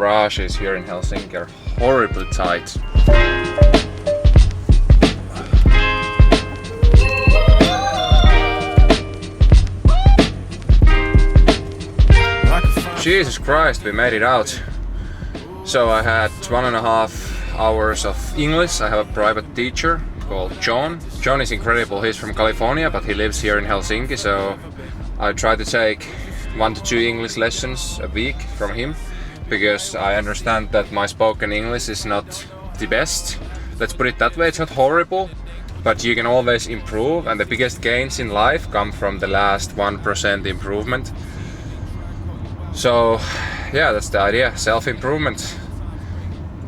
garages here in Helsinki are horribly tight. Jesus Christ, we made it out. So I had 1.5 hours of English. I have a private teacher called John. John is incredible. He's from California, but he lives here in Helsinki, so I try to take 1 to 2 English lessons a week from him, because I understand that my spoken English is not the best. Let's put it that way, it's not horrible, but you can always improve, and the biggest gains in life come from the last 1% improvement. So yeah, that's the idea, self-improvement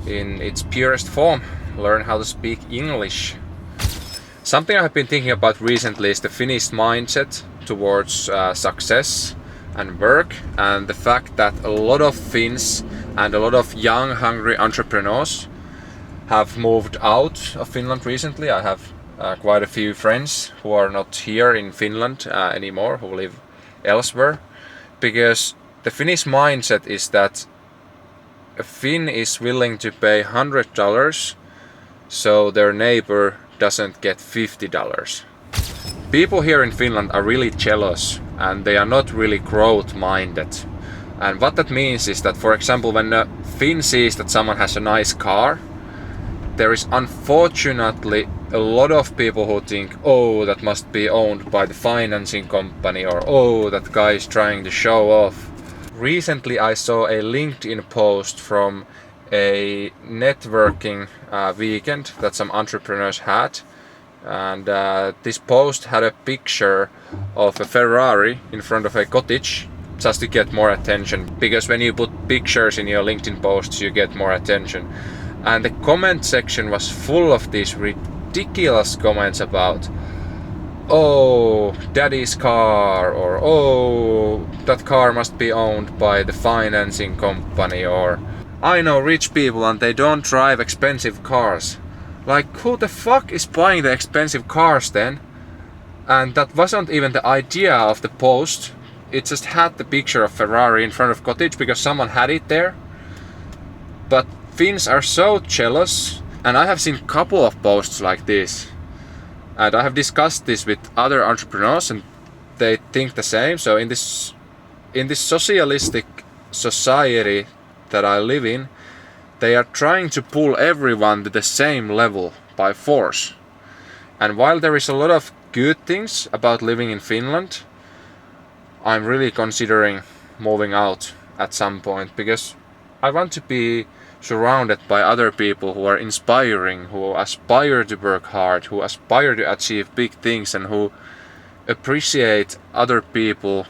in its purest form. Learn how to speak English. Something I have been thinking about recently is the Finnish mindset towards success and work, and the fact that a lot of Finns and a lot of young, hungry entrepreneurs have moved out of Finland recently. I have quite a few friends who are not here in Finland anymore, who live elsewhere, because the Finnish mindset is that a Finn is willing to pay $100 so their neighbor doesn't get $50. People here in Finland are really jealous and they are not really growth minded. And what that means is that, for example, when a Finn sees that someone has a nice car, there is unfortunately a lot of people who think, oh, that must be owned by the financing company, or oh, that guy is trying to show off. Recently I saw a LinkedIn post from a networking weekend that some entrepreneurs had, and this post had a picture of a Ferrari in front of a cottage, just to get more attention, because when you put pictures in your LinkedIn posts you get more attention. And the comment section was full of these ridiculous comments about, oh, daddy's car, or oh, that car must be owned by the financing company, or I know rich people and they don't drive expensive cars. Like, who the fuck is buying the expensive cars then? And that wasn't even the idea of the post. It just had the picture of Ferrari in front of cottage because someone had it there. But Finns are so jealous, and I have seen a couple of posts like this. And I have discussed this with other entrepreneurs and they think the same. So in this socialistic society that I live in, they are trying to pull everyone to the same level by force. And while there is a lot of good things about living in Finland, I'm really considering moving out at some point, because I want to be surrounded by other people who are inspiring, who aspire to work hard, who aspire to achieve big things, and who appreciate other people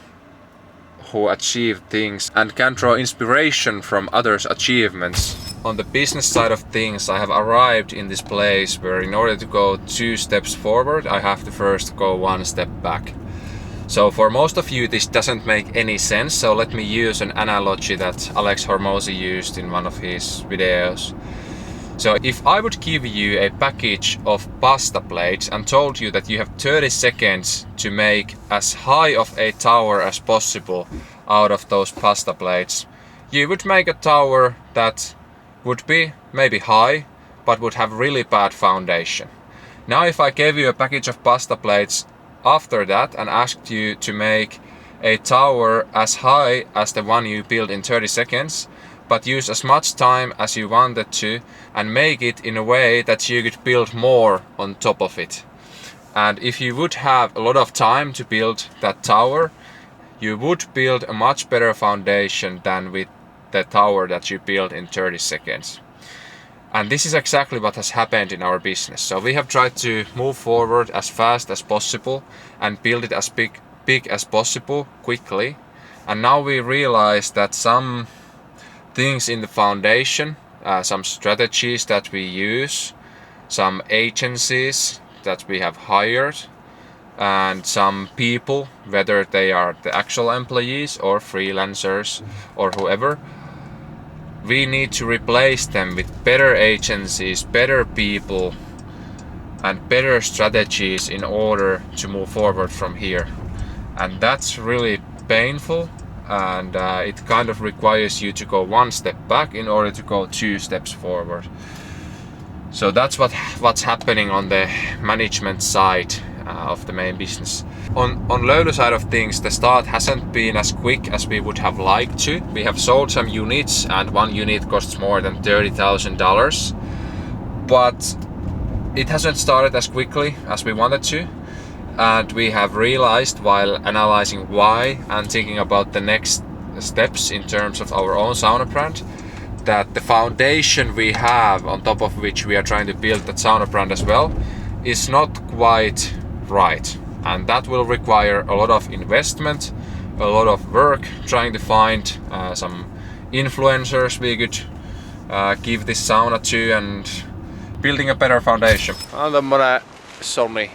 who achieve things and can draw inspiration from others' achievements. On the business side of things, I have arrived in this place where in order to go 2 steps forward, I have to first go 1 step back. So for most of you this doesn't make any sense, so let me use an analogy that Alex Hormozi used in one of his videos. So if I would give you a package of pasta plates and told you that you have 30 seconds to make as high of a tower as possible out of those pasta plates, you would make a tower that would be maybe high, but would have really bad foundation. Now if I gave you a package of pasta plates after that and asked you to make a tower as high as the one you built in 30 seconds, but use as much time as you wanted to and make it in a way that you could build more on top of it. And if you would have a lot of time to build that tower, you would build a much better foundation than with the tower that you built in 30 seconds. And this is exactly what has happened in our business. So we have tried to move forward as fast as possible and build it as big as possible quickly. And now we realize that some things in the foundation, some strategies that we use, some agencies that we have hired, and some people, whether they are the actual employees or freelancers or whoever, we need to replace them with better agencies, better people, and better strategies in order to move forward from here. And that's really painful and it kind of requires you to go one step back in order to go 2 steps forward. So that's what's happening on the management side of the main business. On Löyly side of things, the start hasn't been as quick as we would have liked to. We have sold some units, and one unit costs more than $30,000, but it hasn't started as quickly as we wanted to. And we have realized, while analyzing why and thinking about the next steps in terms of our own sauna brand, that the foundation we have on top of which we are trying to build that sauna brand as well is not quite right. And that will require a lot of investment, a lot of work, trying to find some influencers we could give this sauna to, and building a better foundation. On tommonen Sony.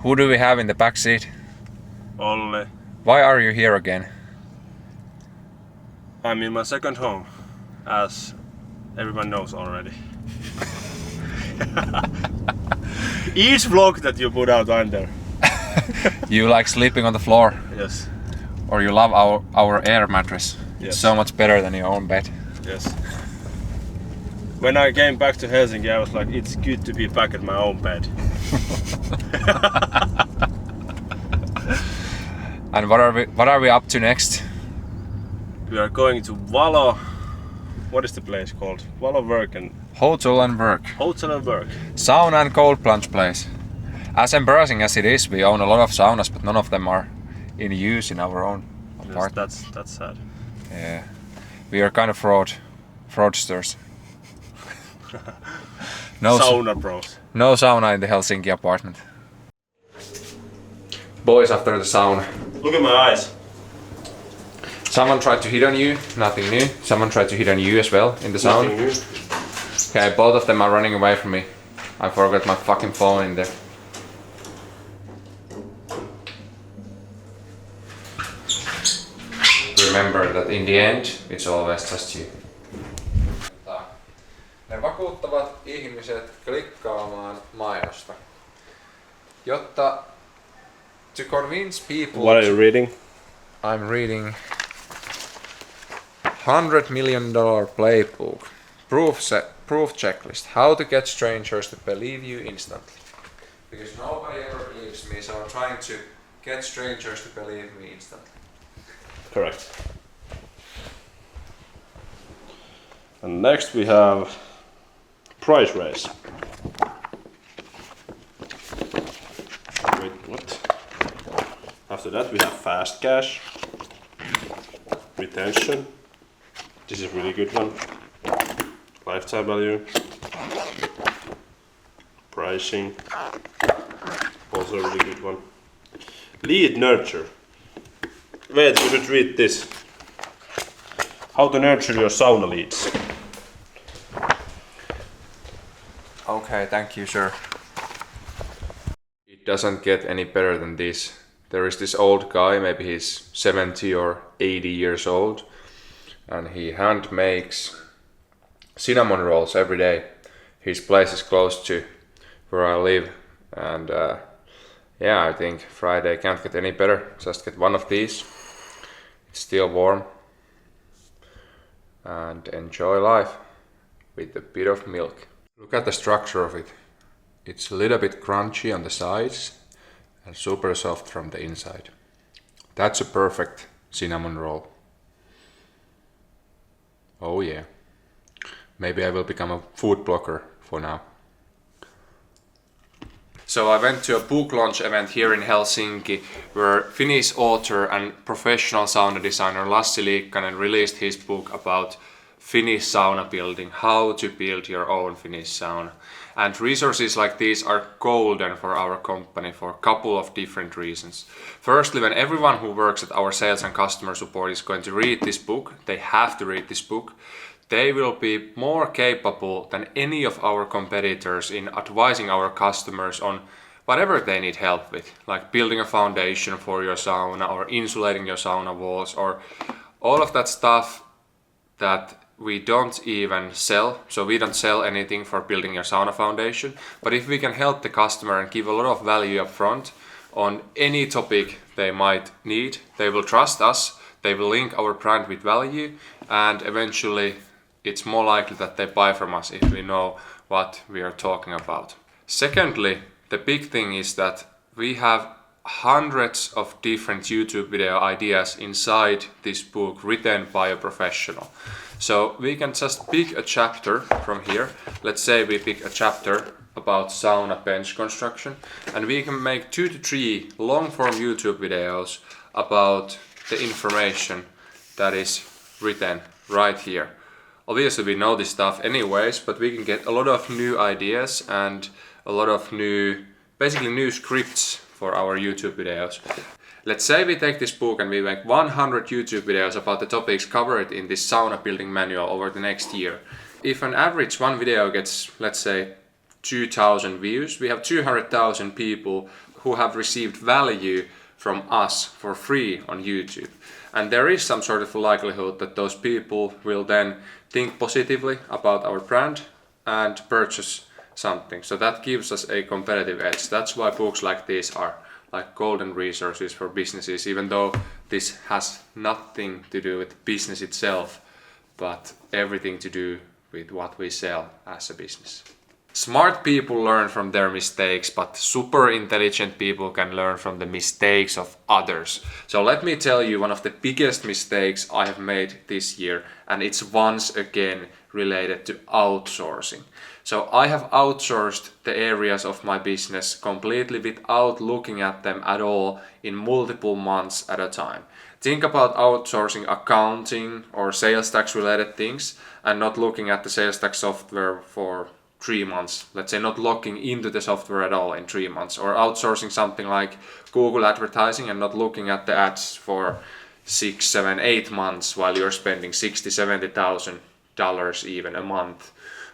Who do we have in the back seat? Olli. Why are you here again? I'm in my second home, as everyone knows already. Each vlog that you put out under. You like sleeping on the floor? Yes. Or you love our air mattress? Yes. It's so much better than your own bed. Yes. When I came back to Helsinki, I was like, it's good to be back at my own bed. And what are we up to next? We are going to Valo. What is the place called? Valo Work and Hotel and work. Hotel and Work. Sauna and cold plunge place. As embarrassing as it is, we own a lot of saunas, but none of them are in use in our own apartment. Yes, that's sad. Yeah, we are kind of fraudsters. No Sauna bros. No sauna in the Helsinki apartment. Boys after the sauna. Look at my eyes. Someone tried to hit on you, nothing new. Someone tried to hit on you as well in the sauna. Nothing new. Okay, both of them are running away from me. I forgot my fucking phone in there. Remember that in the end, it's always just you. Ne vakuuttavat ihmiset klikkaamaan mainosta. Jotta to convince people. What are you reading? I'm reading $100 Million Playbook. Proof checklist. How to get strangers to believe you instantly. Because nobody ever believes me, so I'm trying to get strangers to believe me instantly. Correct. And next we have price raise. Wait, what? After that we have fast cash, retention. This is a really good one. Lifetime value, pricing, also a really good one. Lead nurture. Wait, you should read this. How to nurture your sauna leads. Okay, thank you, sir. It doesn't get any better than this. There is this old guy, maybe he's 70 or 80 years old, and he hand makes cinnamon rolls every day. His place is close to where I live, and yeah, I think Friday can't get any better. Just get one of these. It's still warm, and enjoy life with a bit of milk. Look at the structure of it. It's a little bit crunchy on the sides and super soft from the inside. That's a perfect cinnamon roll. Oh yeah. Maybe I will become a food blogger for now. So I went to a book launch event here in Helsinki where Finnish author and professional sauna designer Lassi Liikkanen released his book about Finnish sauna building, how to build your own Finnish sauna. And resources like these are golden for our company for a couple of different reasons. Firstly, when everyone who works at our sales and customer support is going to read this book, they have to read this book, they will be more capable than any of our competitors in advising our customers on whatever they need help with, like building a foundation for your sauna or insulating your sauna walls or all of that stuff that we don't even sell. So we don't sell anything for building your sauna foundation, but if we can help the customer and give a lot of value up front on any topic they might need, they will trust us, they will link our brand with value, and eventually it's more likely that they buy from us if we know what we are talking about. Secondly, the big thing is that we have hundreds of different YouTube video ideas inside this book written by a professional. So we can just pick a chapter from here. Let's say we pick a chapter about sauna bench construction, and we can make 2 to 3 long form YouTube videos about the information that is written right here. Obviously we know this stuff anyways, but we can get a lot of new ideas and a lot of basically new scripts for our YouTube videos. Let's say we take this book and we make 100 YouTube videos about the topics covered in this sauna building manual over the next year. If an average one video gets, let's say, 2,000 views, we have 200,000 people who have received value from us for free on YouTube. And there is some sort of likelihood that those people will then think positively about our brand and purchase something. So that gives us a competitive edge. That's why books like this are like golden resources for businesses, even though this has nothing to do with business itself, but everything to do with what we sell as a business. Smart people learn from their mistakes, but super intelligent people can learn from the mistakes of others. So let me tell you one of the biggest mistakes I have made this year, and it's once again related to outsourcing. So I have outsourced the areas of my business completely without looking at them at all in multiple months at a time. Think about outsourcing accounting or sales tax related things and not looking at the sales tax software for 3 months. Let's say not logging into the software at all in 3 months, or outsourcing something like Google advertising and not looking at the ads for 6, 7, 8 months while you're spending $60,000, $70,000 even a month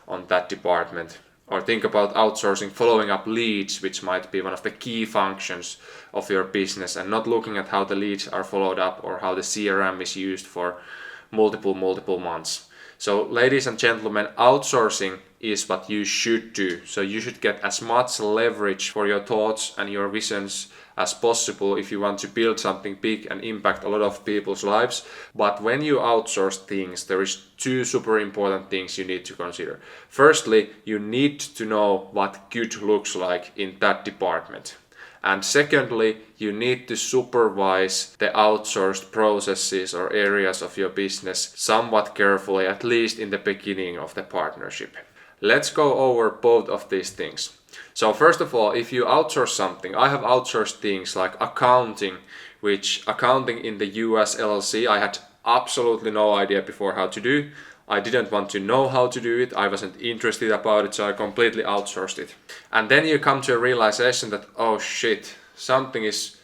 on that department. Or think about outsourcing following up leads, which might be one of the key functions of your business, and not looking at how the leads are followed up or how the CRM is used for multiple months. So ladies and gentlemen, outsourcing is what you should do. So you should get as much leverage for your thoughts and your visions as possible if you want to build something big and impact a lot of people's lives. But when you outsource things, there is 2 super important things you need to consider. Firstly, you need to know what good looks like in that department. And secondly, you need to supervise the outsourced processes or areas of your business somewhat carefully, at least in the beginning of the partnership. Let's go over both of these things. So first of all, if you outsource something, I have outsourced things like accounting, which accounting in the US LLC, I had absolutely no idea before how to do. I didn't want to know how to do it, I wasn't interested about it, so I completely outsourced it. And then you come to a realization that, oh shit, something is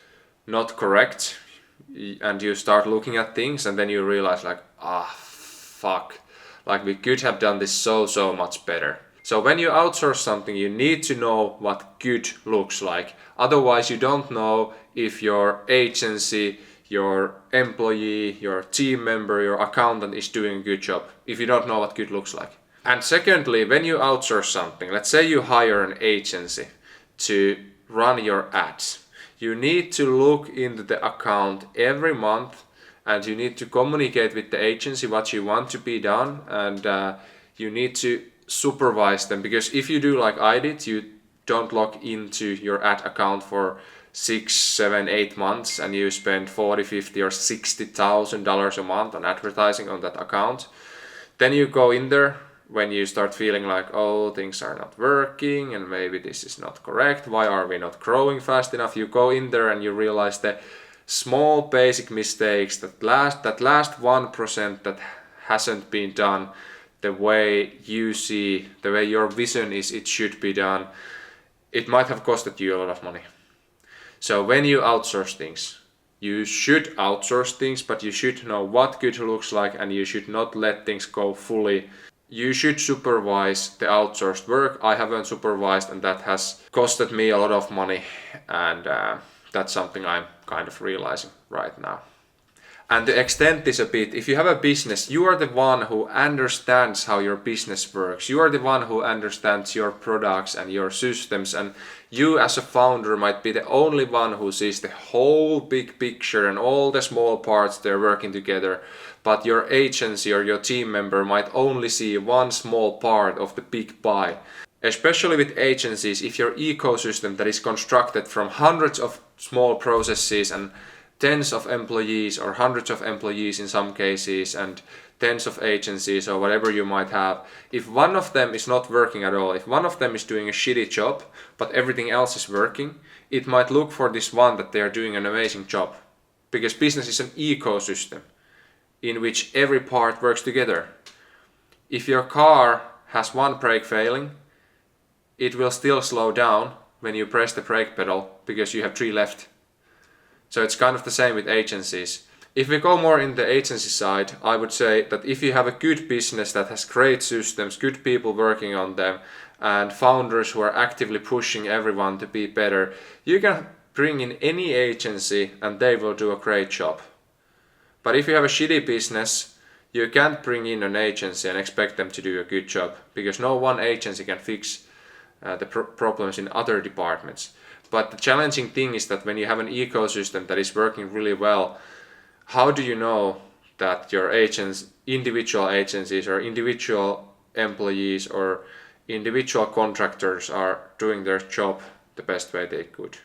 not correct, and you start looking at things and then you realize like, fuck, like we could have done this so much better. So when you outsource something, you need to know what good looks like. Otherwise you don't know if your agency, your employee, your team member, your accountant is doing a good job, if you don't know what good looks like. And secondly, when you outsource something, let's say you hire an agency to run your ads, you need to look into the account every month and you need to communicate with the agency what you want to be done, and you need to supervise them, because if you do like I did, you don't log into your ad account for 6, 7, 8 months and you spend $40,000, $50,000 or $60,000 a month on advertising on that account. Then you go in there when you start feeling like, oh, things are not working and maybe this is not correct, why are we not growing fast enough? You go in there and you realize the small basic mistakes, that last 1% that hasn't been done the way you see, the way your vision is it should be done. It might have costed you a lot of money. So when you outsource things, you should outsource things, but you should know what good looks like, and you should not let things go fully you should supervise the outsourced work. I haven't supervised, and that has costed me a lot of money, and that's something I'm kind of realizing right now. And to extend this a bit, if you have a business, you are the one who understands how your business works. You are the one who understands your products and your systems, and you as a founder might be the only one who sees the whole big picture and all the small parts they're working together. But your agency or your team member might only see one small part of the big pie. Especially with agencies, if your ecosystem that is constructed from hundreds of small processes and tens of employees or hundreds of employees in some cases and tens of agencies or whatever you might have, if one of them is not working at all, if one of them is doing a shitty job but everything else is working, it might look for this one that they are doing an amazing job. Because business is an ecosystem in which every part works together. If your car has one brake failing, it will still slow down when you press the brake pedal because you have 3 left. So it's kind of the same with agencies. If we go more in the agency side, I would say that if you have a good business that has great systems, good people working on them, and founders who are actively pushing everyone to be better, you can bring in any agency and they will do a great job. But if you have a shitty business, you can't bring in an agency and expect them to do a good job, because no one agency can fix the problems in other departments. But the challenging thing is that when you have an ecosystem that is working really well, how do you know that your individual agencies or individual employees or individual contractors are doing their job the best way they could?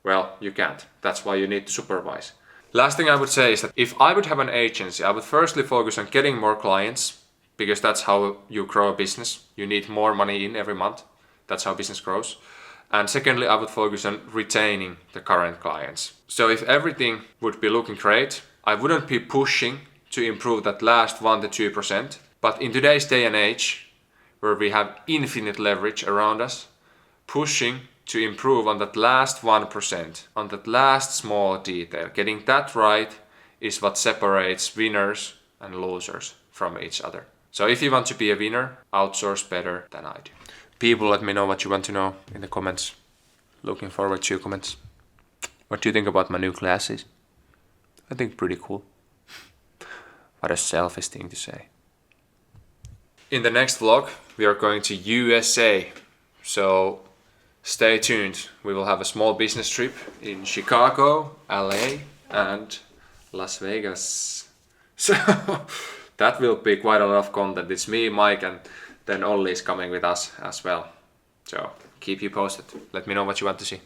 Well, you can't. That's why you need to supervise. Last thing I would say is that if I would have an agency, I would firstly focus on getting more clients, because that's how you grow a business. You need more money in every month. That's how business grows. And secondly, I would focus on retaining the current clients. So if everything would be looking great, I wouldn't be pushing to improve that last 1 to 2%. But in today's day and age, where we have infinite leverage around us, pushing to improve on that last 1%, on that last small detail, getting that right is what separates winners and losers from each other. So if you want to be a winner, outsource better than I do. People, let me know what you want to know in the comments. Looking forward to your comments. What do you think about my new glasses? I think pretty cool. What a selfish thing to say. In the next vlog, we are going to USA. So stay tuned. We will have a small business trip in Chicago, LA, and Las Vegas. So that will be quite a lot of content. It's me, Mike, and then Olli is coming with us as well. So keep you posted. Let me know what you want to see.